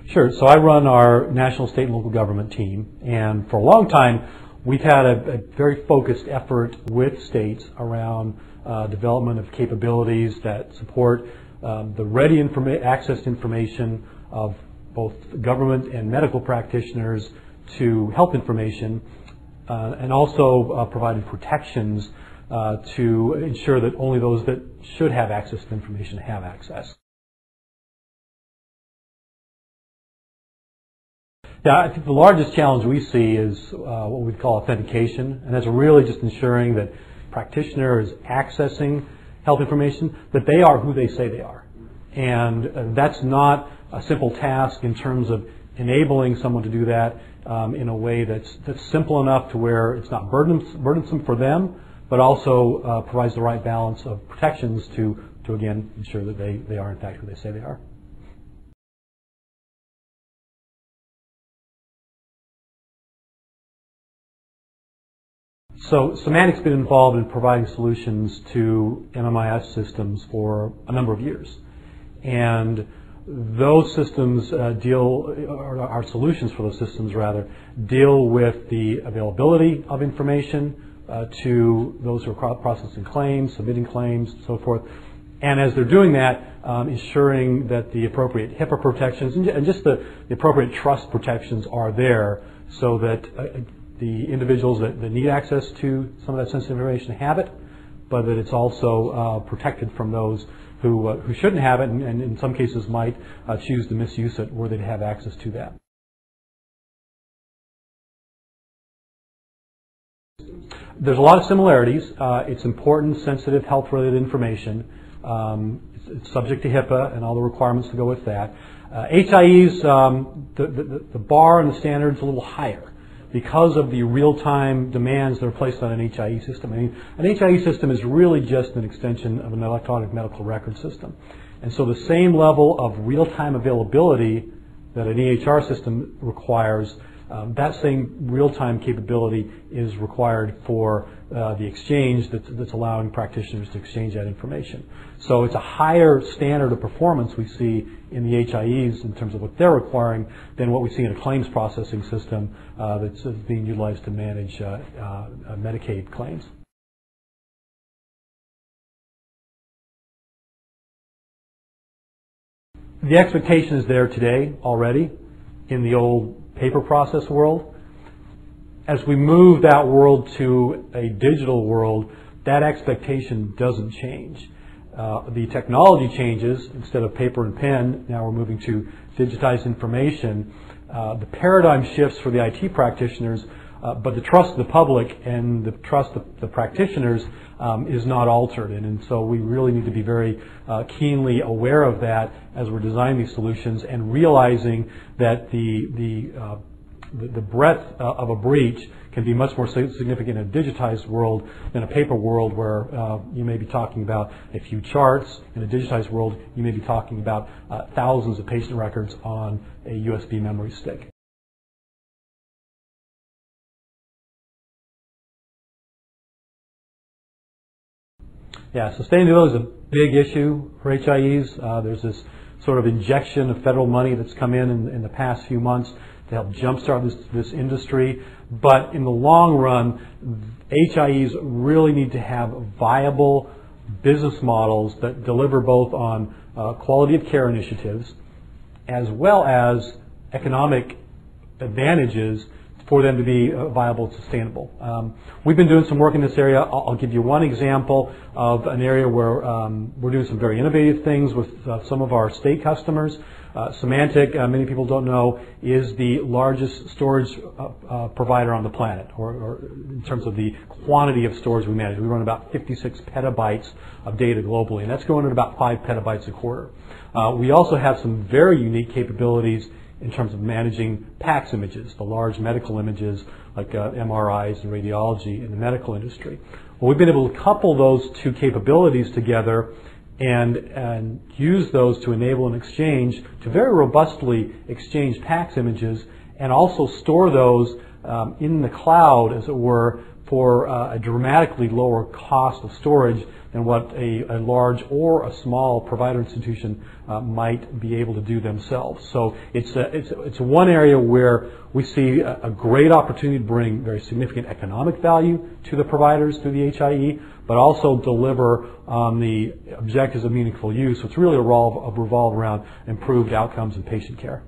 Sure. So I run our national, state, and local government team, and for a long time we've had a very focused effort with states around development of capabilities that support the ready access to information of both government and medical practitioners to health information, and also providing protections to ensure that only those that should have access to information have access. Yeah, I think the largest challenge we see is what we call authentication, and that's really just ensuring that practitioners accessing health information, that they are who they say they are. And that's not a simple task in terms of enabling someone to do that in a way that's simple enough to where it's not burdensome for them, but also provides the right balance of protections to again ensure that they are in fact who they say they are. So Symantek's been involved in providing solutions to MMIS systems for a number of years. And those systems our solutions for those systems rather, deal with the availability of information to those who are processing claims, submitting claims, and so forth. And as they're doing that, ensuring that the appropriate HIPAA protections and just the appropriate trust protections are there so that the individuals that need access to some of that sensitive information have it, but that it's also protected from those who shouldn't have it and in some cases might choose to misuse it were they to have access to that. There's a lot of similarities. It's important, sensitive, health-related information. It's subject to HIPAA and all the requirements to go with that. HIEs, the bar and the standard's a little higher because of the real-time demands that are placed on an HIE system. I mean, an HIE system is really just an extension of an electronic medical record system. And so the same level of real-time availability that an EHR system requires, that same real-time capability is required for the exchange that's allowing practitioners to exchange that information. So it's a higher standard of performance we see in the HIEs in terms of what they're requiring than what we see in a claims processing system that's being utilized to manage Medicaid claims. The expectation is there today already in the old paper process world. As we move that world to a digital world, that expectation doesn't change. The technology changes. Instead of paper and pen, now we're moving to digitized information. The paradigm shifts for the IT practitioners, but the trust of the public and the trust of the practitioners is not altered. And so we really need to be very keenly aware of that as we're designing these solutions and realizing that the breadth of a breach can be much more significant in a digitized world than a paper world where you may be talking about a few charts. In a digitized world, you may be talking about thousands of patient records on a USB memory stick. Yeah, sustainability is a big issue for HIEs. There's this sort of injection of federal money that's come in the past few months to help jumpstart this industry. But in the long run, HIEs really need to have viable business models that deliver both on quality of care initiatives as well as economic advantages for them to be viable and sustainable. We've been doing some work in this area. I'll give you one example of an area where we're doing some very innovative things with some of our state customers. Symantec, many people don't know, is the largest storage provider on the planet, or in terms of the quantity of storage we manage. We run about 56 petabytes of data globally, and that's growing at about 5 petabytes a quarter. We also have some very unique capabilities in terms of managing PACS images, the large medical images like MRIs and radiology in the medical industry. Well, we've been able to couple those two capabilities together and use those to enable an exchange to very robustly exchange PACS images and also store those in the cloud, as it were, for a dramatically lower cost of storage than what a large or a small provider institution might be able to do themselves. So it's one area where we see a great opportunity to bring very significant economic value to the providers through the HIE, but also deliver on the objectives of meaningful use, which really revolve around improved outcomes in patient care.